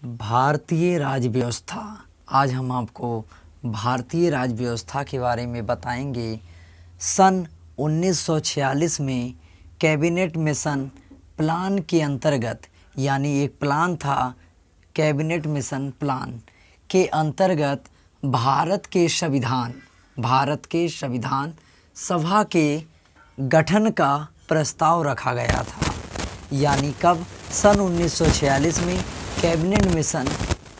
भारतीय राज्य व्यवस्था। आज हम आपको भारतीय राज्य व्यवस्था के बारे में बताएंगे। सन 1946 में कैबिनेट मिशन प्लान के अंतर्गत, यानी एक प्लान था कैबिनेट मिशन प्लान के अंतर्गत भारत के संविधान सभा के गठन का प्रस्ताव रखा गया था। यानी कब? सन 1946 में कैबिनेट मिशन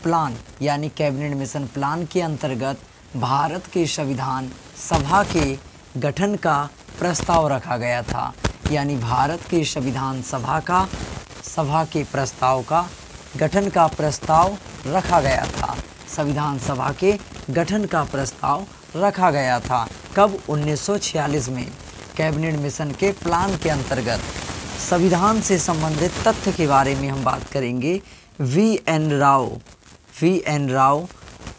प्लान, यानी कैबिनेट मिशन प्लान के अंतर्गत भारत के संविधान सभा के गठन का प्रस्ताव रखा गया था। यानी भारत के संविधान सभा के प्रस्ताव का गठन का प्रस्ताव रखा गया था। संविधान सभा के गठन का प्रस्ताव रखा गया था। कब? 1946 में कैबिनेट मिशन के प्लान के अंतर्गत। संविधान से संबंधित तथ्य के बारे में हम बात करेंगे। वी एन राव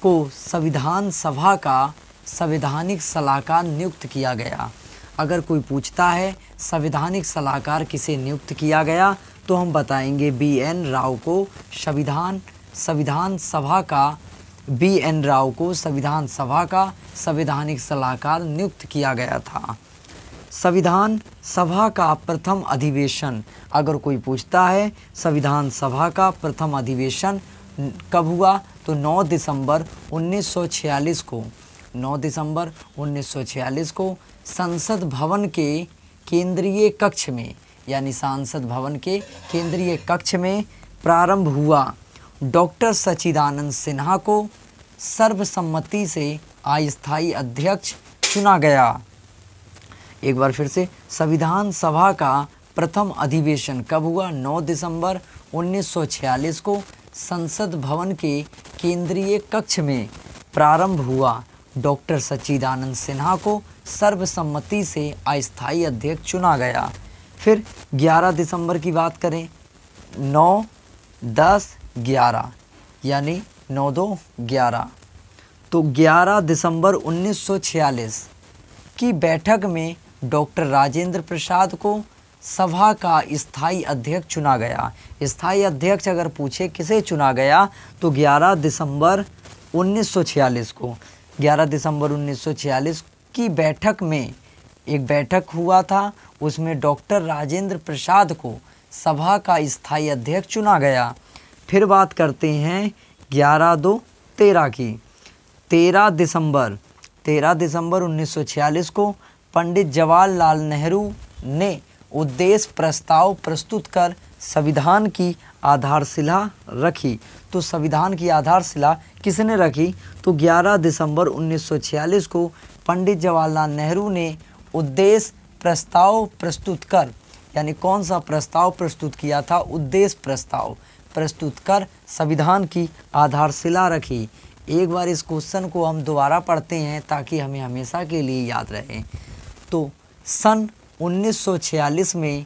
को संविधान सभा का संवैधानिक सलाहकार नियुक्त किया गया। अगर कोई पूछता है संवैधानिक सलाहकार किसे नियुक्त किया गया, तो हम बताएंगे बी एन राव को संविधान सभा का संवैधानिक सलाहकार नियुक्त किया गया था। संविधान सभा का प्रथम अधिवेशन, अगर कोई पूछता है संविधान सभा का प्रथम अधिवेशन कब हुआ, तो 9 दिसंबर 1946 को संसद भवन के केंद्रीय कक्ष में, यानी संसद भवन के केंद्रीय कक्ष में प्रारंभ हुआ। डॉक्टर सच्चिदानंद सिन्हा को सर्वसम्मति से अस्थायी अध्यक्ष चुना गया। एक बार फिर से, संविधान सभा का प्रथम अधिवेशन कब हुआ? 9 दिसंबर 1946 को संसद भवन के केंद्रीय कक्ष में प्रारंभ हुआ। डॉक्टर सच्चिदानंद सिन्हा को सर्वसम्मति से अस्थायी अध्यक्ष चुना गया। फिर 11 दिसंबर की बात करें, 9, 10, 11, यानी 9, 2, 11। तो 11 दिसंबर 1946 की बैठक में डॉक्टर राजेंद्र प्रसाद को सभा का स्थायी अध्यक्ष चुना गया। स्थायी अध्यक्ष अगर पूछे किसे चुना गया, तो 11 दिसंबर 1946 को। 11 दिसंबर 1946 की बैठक में एक बैठक हुआ था, उसमें डॉक्टर राजेंद्र प्रसाद को सभा का स्थायी अध्यक्ष चुना गया। फिर बात करते हैं 11-2-13 की। 13 दिसंबर 1946 को पंडित जवाहरलाल नेहरू ने उद्देश्य प्रस्ताव प्रस्तुत कर संविधान की आधारशिला रखी। तो संविधान की आधारशिला किसने रखी? तो 11 दिसंबर 1946 को पंडित जवाहरलाल नेहरू ने उद्देश्य प्रस्ताव प्रस्तुत कर, यानी कौन सा प्रस्ताव प्रस्तुत किया था? उद्देश्य प्रस्ताव प्रस्तुत कर संविधान की आधारशिला रखी। एक बार इस क्वेश्चन को हम दोबारा पढ़ते हैं ताकि हमें हमेशा के लिए याद रहे। तो सन 1946 में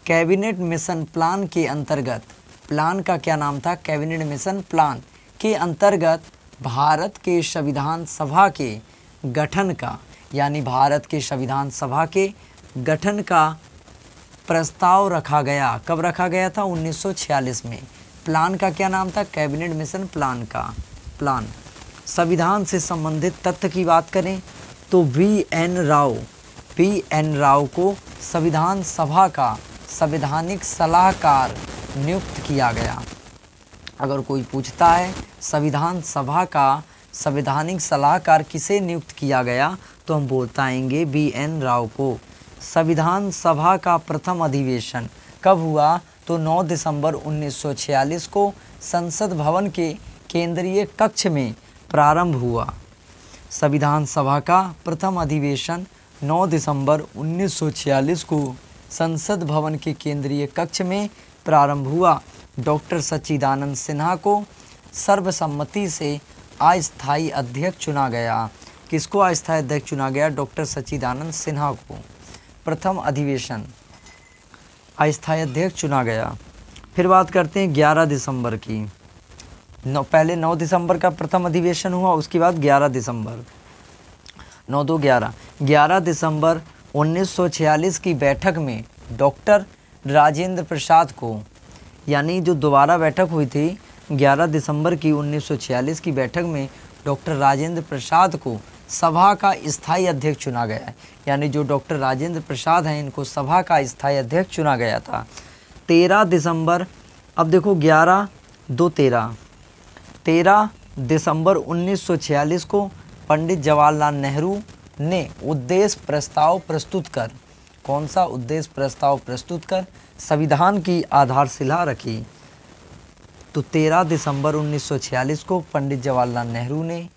कैबिनेट मिशन प्लान के अंतर्गत, प्लान का क्या नाम था? कैबिनेट मिशन प्लान के अंतर्गत भारत के संविधान सभा के गठन का, यानी भारत के संविधान सभा के गठन का प्रस्ताव रखा गया। कब रखा गया था? 1946 में। प्लान का क्या नाम था? कैबिनेट मिशन प्लान का प्लान। संविधान से संबंधित तथ्य की बात करें तो वी एन राव को संविधान सभा का संवैधानिक सलाहकार नियुक्त किया गया। अगर कोई पूछता है संविधान सभा का संवैधानिक सलाहकार किसे नियुक्त किया गया, तो हम बताएंगे वी एन राव को। संविधान सभा का प्रथम अधिवेशन कब हुआ? तो 9 दिसंबर 1946 को संसद भवन के केंद्रीय कक्ष में प्रारंभ हुआ। संविधान सभा का प्रथम अधिवेशन 9 दिसंबर 1946 को संसद भवन के केंद्रीय कक्ष में प्रारंभ हुआ। डॉक्टर सच्चिदानंद सिन्हा को सर्वसम्मति से अस्थायी अध्यक्ष चुना गया। किसको अस्थायी अध्यक्ष चुना गया? डॉक्टर सच्चिदानंद सिन्हा को। प्रथम अधिवेशन अस्थायी अध्यक्ष चुना गया। फिर बात करते हैं 11 दिसंबर की। पहले 9 दिसंबर का प्रथम अधिवेशन हुआ, उसके बाद 11 दिसंबर, 9-2-11। 11 दिसंबर 1946 की बैठक में डॉक्टर राजेंद्र प्रसाद को, यानी जो दोबारा बैठक हुई थी 11 दिसंबर की 1946 की बैठक में डॉक्टर राजेंद्र प्रसाद को सभा का स्थायी अध्यक्ष चुना गया है। यानी जो डॉक्टर राजेंद्र प्रसाद हैं इनको सभा का स्थायी अध्यक्ष चुना गया था। 13 दिसंबर, अब देखो 11 2 13 दिसंबर 1946 को पंडित जवाहरलाल नेहरू ने उद्देश्य प्रस्ताव प्रस्तुत कर, कौन सा उद्देश्य प्रस्ताव प्रस्तुत कर संविधान की आधारशिला रखी। तो 13 दिसंबर 1946 को पंडित जवाहरलाल नेहरू ने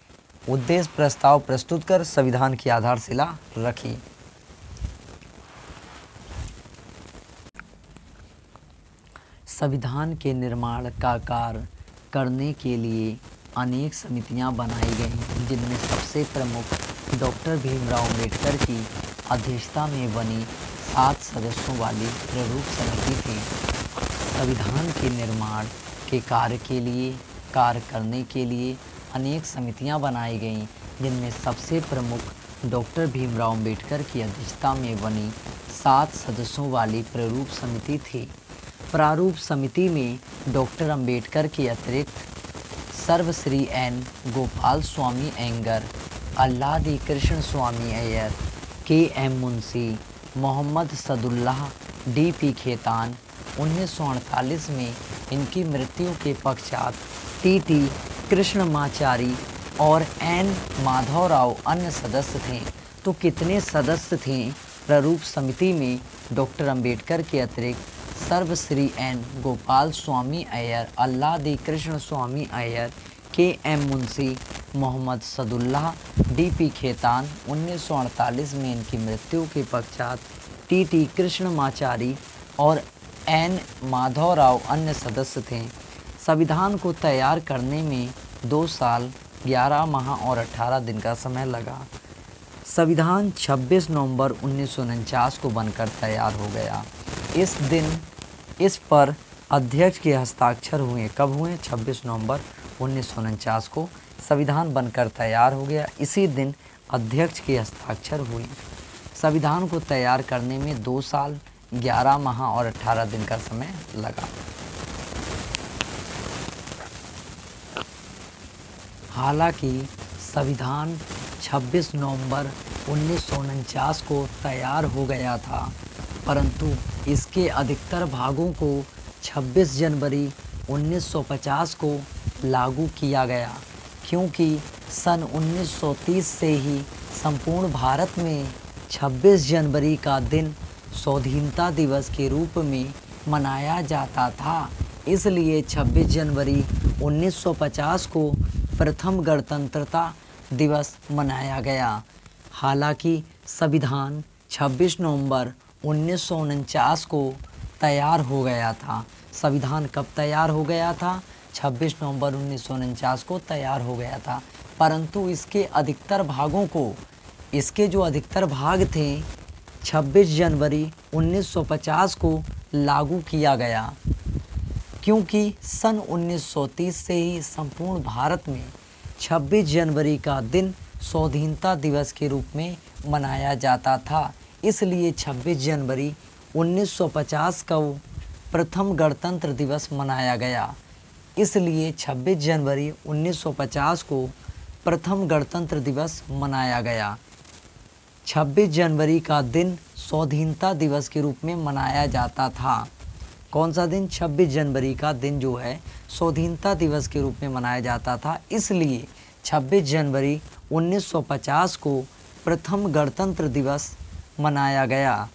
उद्देश्य प्रस्ताव प्रस्तुत कर संविधान की आधारशिला रखी। संविधान के निर्माण का कार्य करने के लिए अनेक समितियां बनाई गईं, जिनमें सबसे प्रमुख डॉक्टर भीमराव अम्बेडकर की अध्यक्षता में बनी 7 सदस्यों वाली प्रारूप समिति थी। संविधान के निर्माण के कार्य करने के लिए अनेक समितियां बनाई गईं, जिनमें सबसे प्रमुख डॉक्टर भीमराव अम्बेडकर की अध्यक्षता में बनी 7 सदस्यों वाली प्रारूप समिति थी। प्रारूप समिति में डॉक्टर अम्बेडकर के अतिरिक्त सर्वश्री एन गोपाल स्वामी अयंगर, अल्लादी कृष्ण स्वामी अय्यर, के एम मुंशी, मोहम्मद सदुल्लाह, डी.पी. खेतान। 1948 में इनकी मृत्यु के पश्चात टी.टी. कृष्णमाचारी और एन माधवराव अन्य सदस्य थे। तो कितने सदस्य थे प्रारूप समिति में? डॉक्टर अम्बेडकर के अतिरिक्त सर्वश्री एन गोपाल स्वामी अय्यर, अल्लादी कृष्ण स्वामी अय्यर, के एम मुंशी, मोहम्मद सदुल्लाह, डी.पी. खेतान। 1948 में इनकी मृत्यु के पश्चात टी.टी. कृष्णमाचारी और एन माधवराव अन्य सदस्य थे। संविधान को तैयार करने में 2 साल 11 माह और 18 दिन का समय लगा। संविधान 26 नवंबर 1949 को बनकर तैयार हो गया। इस दिन इस पर अध्यक्ष के हस्ताक्षर हुए। कब हुए? 26 नवंबर 1949 को संविधान बनकर तैयार हो गया। इसी दिन अध्यक्ष के हस्ताक्षर हुए। संविधान को तैयार करने में 2 साल 11 माह और 18 दिन का समय लगा। हालांकि संविधान 26 नवंबर 1949 को तैयार हो गया था, परंतु इसके अधिकतर भागों को 26 जनवरी 1950 को लागू किया गया, क्योंकि सन 1930 से ही संपूर्ण भारत में 26 जनवरी का दिन स्वाधीनता दिवस के रूप में मनाया जाता था। इसलिए 26 जनवरी 1950 को प्रथम गणतंत्रता दिवस मनाया गया। हालांकि संविधान 26 नवंबर 1949 को तैयार हो गया था। संविधान कब तैयार हो गया था? 26 नवंबर 1949 को तैयार हो गया था, परंतु इसके जो अधिकतर भाग थे 26 जनवरी 1950 को लागू किया गया, क्योंकि सन 1930 से ही संपूर्ण भारत में 26 जनवरी का दिन स्वाधीनता दिवस के रूप में मनाया जाता था। इसलिए 26 जनवरी 1950 को प्रथम गणतंत्र दिवस मनाया गया। इसलिए 26 जनवरी 1950 को प्रथम गणतंत्र दिवस मनाया गया। 26 जनवरी का दिन स्वाधीनता दिवस के रूप में मनाया जाता था। कौन सा दिन? 26 जनवरी का दिन जो है स्वाधीनता दिवस के रूप में मनाया जाता था। इसलिए 26 जनवरी 1950 को प्रथम गणतंत्र दिवस मनाया गया।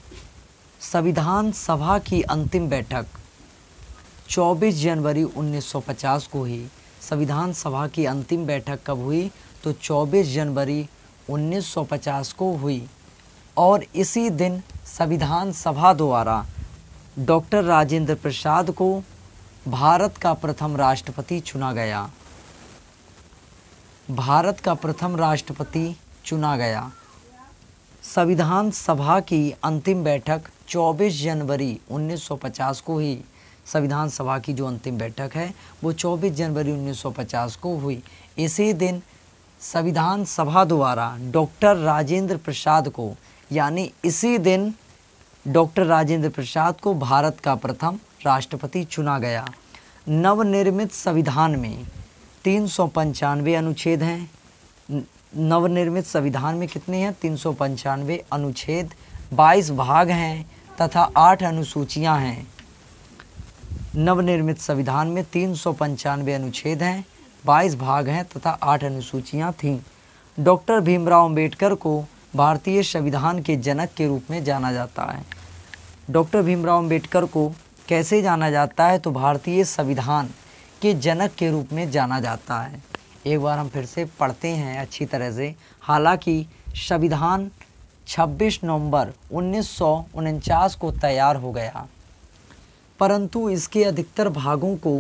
संविधान सभा की अंतिम बैठक 24 जनवरी 1950 को हुई। संविधान सभा की अंतिम बैठक कब हुई? तो 24 जनवरी 1950 को हुई और इसी दिन संविधान सभा द्वारा डॉक्टर राजेंद्र प्रसाद को भारत का प्रथम राष्ट्रपति चुना गया। भारत का प्रथम राष्ट्रपति चुना गया। संविधान सभा की अंतिम बैठक 24 जनवरी 1950 को हुई। संविधान सभा की जो अंतिम बैठक है वो 24 जनवरी 1950 को हुई। इसी दिन संविधान सभा द्वारा डॉक्टर राजेंद्र प्रसाद को, यानी इसी दिन डॉक्टर राजेंद्र प्रसाद को भारत का प्रथम राष्ट्रपति चुना गया। नवनिर्मित संविधान में 395 अनुच्छेद हैं। नवनिर्मित संविधान में कितने हैं? 395 अनुच्छेद, 22 भाग हैं तथा 8 अनुसूचियां हैं। नवनिर्मित संविधान में 395 अनुच्छेद हैं, 22 भाग हैं तथा 8 अनुसूचियां थीं। डॉक्टर भीमराव अंबेडकर को भारतीय संविधान के जनक के रूप में जाना जाता है। डॉक्टर भीमराव अंबेडकर को कैसे जाना जाता है? तो भारतीय संविधान के जनक के रूप में जाना जाता है। एक बार हम फिर से पढ़ते हैं अच्छी तरह से। हालांकि संविधान 26 नवंबर 1949 को तैयार हो गया, परंतु इसके अधिकतर भागों को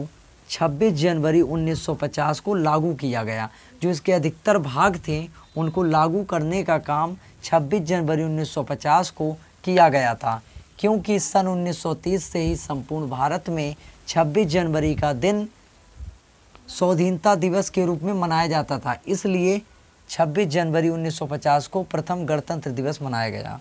26 जनवरी 1950 को लागू किया गया। जो इसके अधिकतर भाग थे उनको लागू करने का काम 26 जनवरी 1950 को किया गया था, क्योंकि सन 1930 से ही संपूर्ण भारत में 26 जनवरी का दिन स्वाधीनता दिवस के रूप में मनाया जाता था। इसलिए 26 जनवरी 1950 को प्रथम गणतंत्र दिवस मनाया गया।